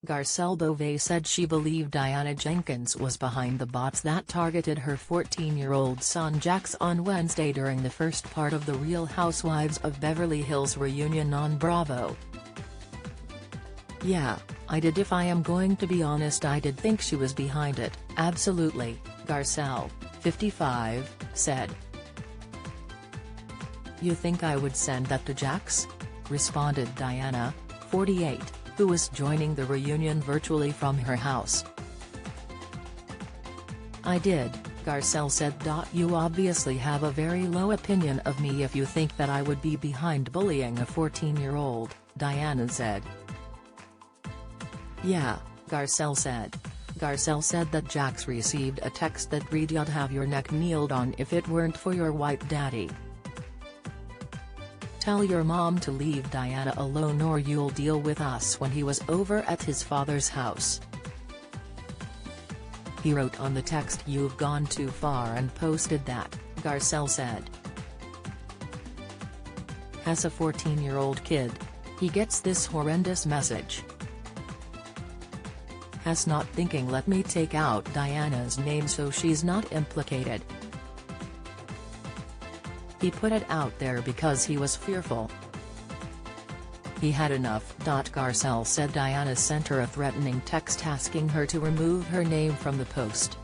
Garcelle Beauvais said she believed Diana Jenkins was behind the bots that targeted her 14-year-old son Jax on Wednesday during the first part of the Real Housewives of Beverly Hills reunion on Bravo. "Yeah, I did. If I am going to be honest, I did think she was behind it, absolutely," Garcelle, 55, said. "You think I would send that to Jax?" responded Diana, 48, who was joining the reunion virtually from her house. "I did," Garcelle said. "You obviously have a very low opinion of me if you think that I would be behind bullying a 14-year-old, Diana said. "Yeah," Garcelle said. Garcelle said that Jax received a text that read, "You'd have your neck kneeled on if it weren't for your white daddy. Tell your mom to leave Diana alone or you'll deal with us," when he was over at his father's house. He wrote on the text, "You've gone too far," and posted that, Garcelle said. Has a 14-year-old kid. He gets this horrendous message. Has not thinking, let me take out Diana's name so she's not implicated. He put it out there because he was fearful. He had enough." Garcelle said Diana sent her a threatening text asking her to remove her name from the post.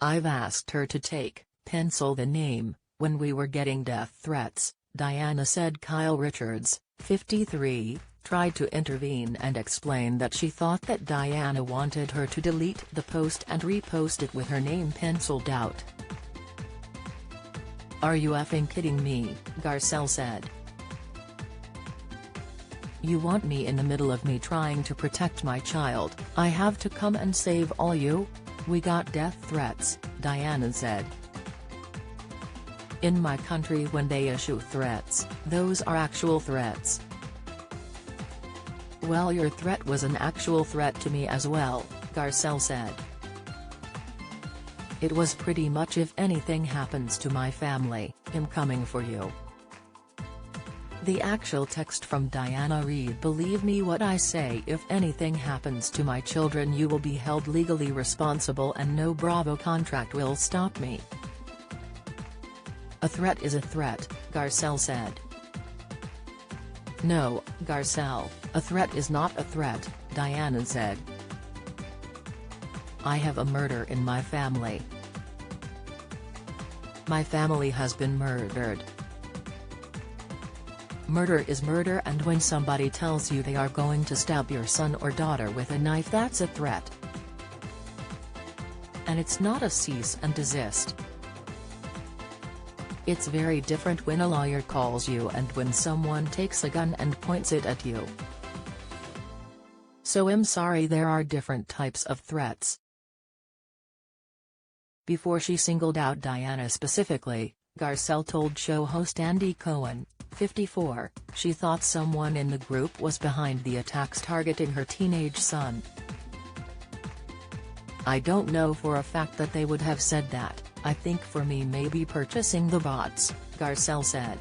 "I've asked her to pencil the name, when we were getting death threats," Diana said. Kyle Richards, 53, tried to intervene and explain that she thought that Diana wanted her to delete the post and repost it with her name penciled out. "Are you effing kidding me?" Garcelle said. "You want me in the middle of me trying to protect my child? I have to come and save all you? We got death threats," Diana said. "In my country, when they issue threats, those are actual threats." "Well, your threat was an actual threat to me as well," Garcelle said. "It was pretty much, if anything happens to my family, I'm coming for you." The actual text from Diana read, "Believe me what I say, if anything happens to my children you will be held legally responsible and no Bravo contract will stop me." "A threat is a threat," Garcelle said. "No, Garcelle, a threat is not a threat," Diana said. "I have a murder in my family. My family has been murdered. Murder is murder, and when somebody tells you they are going to stab your son or daughter with a knife, that's a threat. And it's not a cease and desist. It's very different when a lawyer calls you and when someone takes a gun and points it at you. So I'm sorry, there are different types of threats." Before she singled out Diana specifically, Garcelle told show host Andy Cohen, 54, she thought someone in the group was behind the attacks targeting her teenage son. "I don't know for a fact that they would have said that. I think for me maybe purchasing the bots," Garcelle said.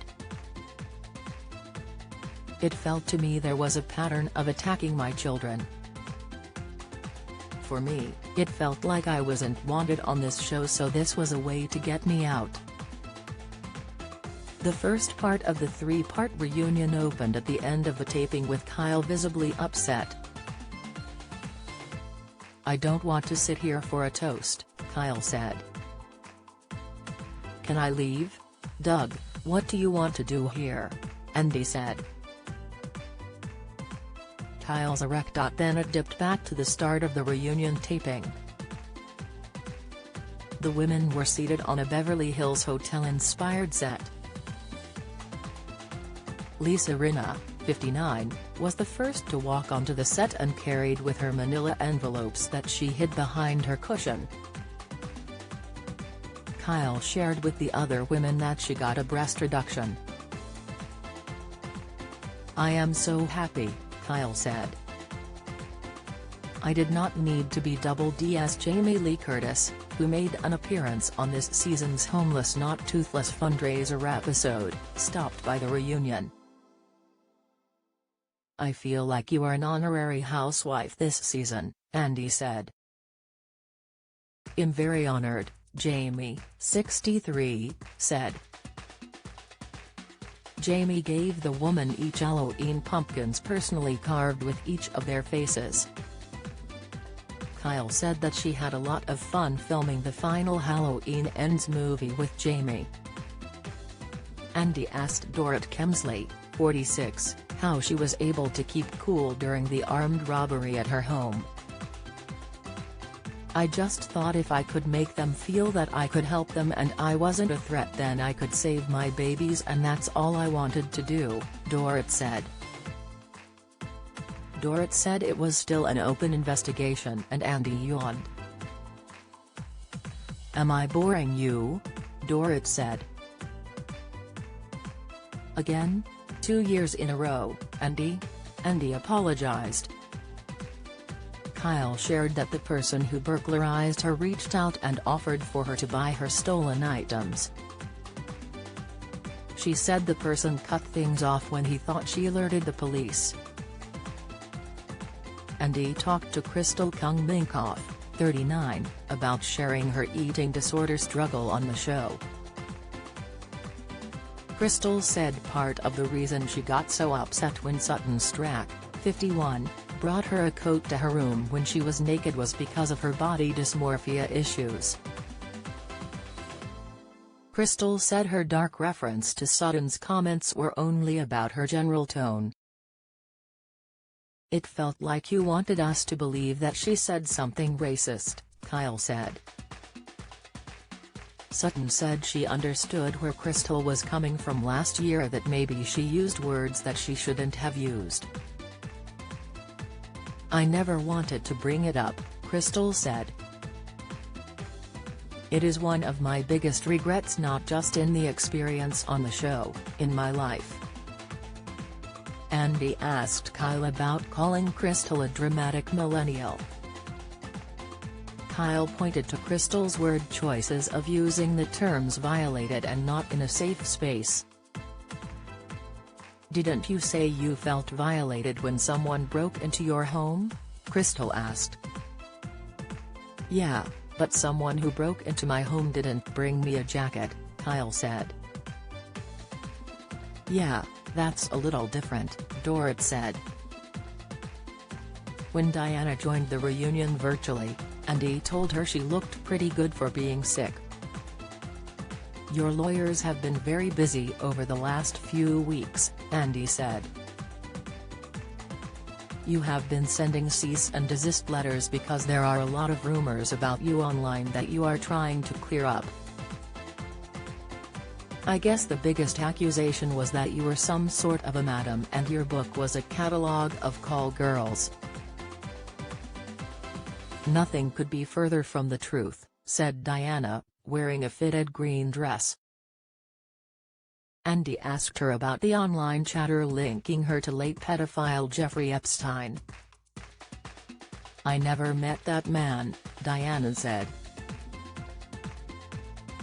"It felt to me there was a pattern of attacking my children. For me, it felt like I wasn't wanted on this show, so this was a way to get me out." The first part of the three-part reunion opened at the end of the taping with Kyle visibly upset. "I don't want to sit here for a toast," Kyle said. "Can I leave? Doug, what do you want to do here?" Andy said. Kyle's erect. Then it dipped back to the start of the reunion taping. The women were seated on a Beverly Hills hotel-inspired set. Lisa Rinna, 59, was the first to walk onto the set and carried with her manila envelopes that she hid behind her cushion. Kyle shared with the other women that she got a breast reduction. "I am so happy," Kyle said. "I did not need to be double DS." Jamie Lee Curtis, who made an appearance on this season's Homeless Not Toothless fundraiser episode, stopped by the reunion. "I feel like you are an honorary housewife this season," Andy said. "I'm very honored," Jamie, 63, said. Jamie gave the woman each Halloween pumpkins personally carved with each of their faces. Kyle said that she had a lot of fun filming the final Halloween Ends movie with Jamie. Andy asked Dorrit Kemsley, 46, how she was able to keep cool during the armed robbery at her home. "I just thought if I could make them feel that I could help them and I wasn't a threat, then I could save my babies, and that's all I wanted to do," Dorrit said. Dorrit said it was still an open investigation, and Andy yawned. "Am I boring you?" Dorrit said. "Again? 2 years in a row, Andy?" Andy apologized. Kyle shared that the person who burglarized her reached out and offered for her to buy her stolen items. She said the person cut things off when he thought she alerted the police. Andy talked to Crystal Kung-Minkoff, 39, about sharing her eating disorder struggle on the show. Crystal said part of the reason she got so upset when Sutton Stracke, 51, brought her a coat to her room when she was naked was because of her body dysmorphia issues. Crystal said her dark reference to Sutton's comments were only about her general tone. "It felt like you wanted us to believe that she said something racist," Kyle said. Sutton said she understood where Crystal was coming from last year, that maybe she used words that she shouldn't have used. "I never wanted to bring it up," Crystal said. "It is one of my biggest regrets, not just in the experience on the show, in my life." Andy asked Kyle about calling Crystal a dramatic millennial. Kyle pointed to Crystal's word choices of using the terms violated and not in a safe space. "Didn't you say you felt violated when someone broke into your home?" Crystal asked. "Yeah, but someone who broke into my home didn't bring me a jacket," Kyle said. "Yeah, that's a little different," Dorrit said. When Diana joined the reunion virtually, Andy told her she looked pretty good for being sick. "Your lawyers have been very busy over the last few weeks," Andy said. "You have been sending cease and desist letters because there are a lot of rumors about you online that you are trying to clear up. I guess the biggest accusation was that you were some sort of a madam and your book was a catalogue of call girls. Nothing could be further from the truth," said Diana, wearing a fitted green dress. Andy asked her about the online chatter linking her to late pedophile Jeffrey Epstein. "I never met that man," Diana said.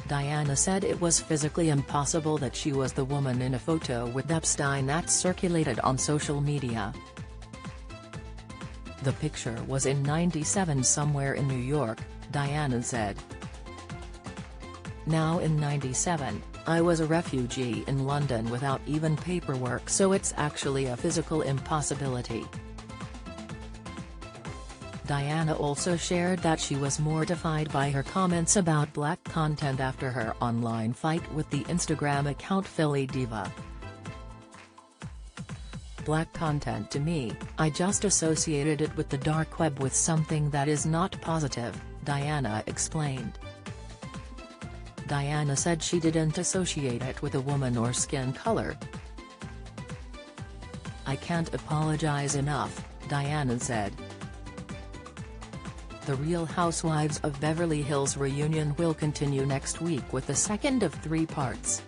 Diana said it was physically impossible that she was the woman in a photo with Epstein that circulated on social media. "The picture was in '97 somewhere in New York," Diana said. "Now in '97, I was a refugee in London without even paperwork, so it's actually a physical impossibility." Diana also shared that she was mortified by her comments about black content after her online fight with the Instagram account Philly Diva. "Black content to me, I just associated it with the dark web with something that is not positive," Diana explained. Diana said she didn't associate it with a woman or skin color. "I can't apologize enough," Diana said. The Real Housewives of Beverly Hills reunion will continue next week with the second of 3 parts.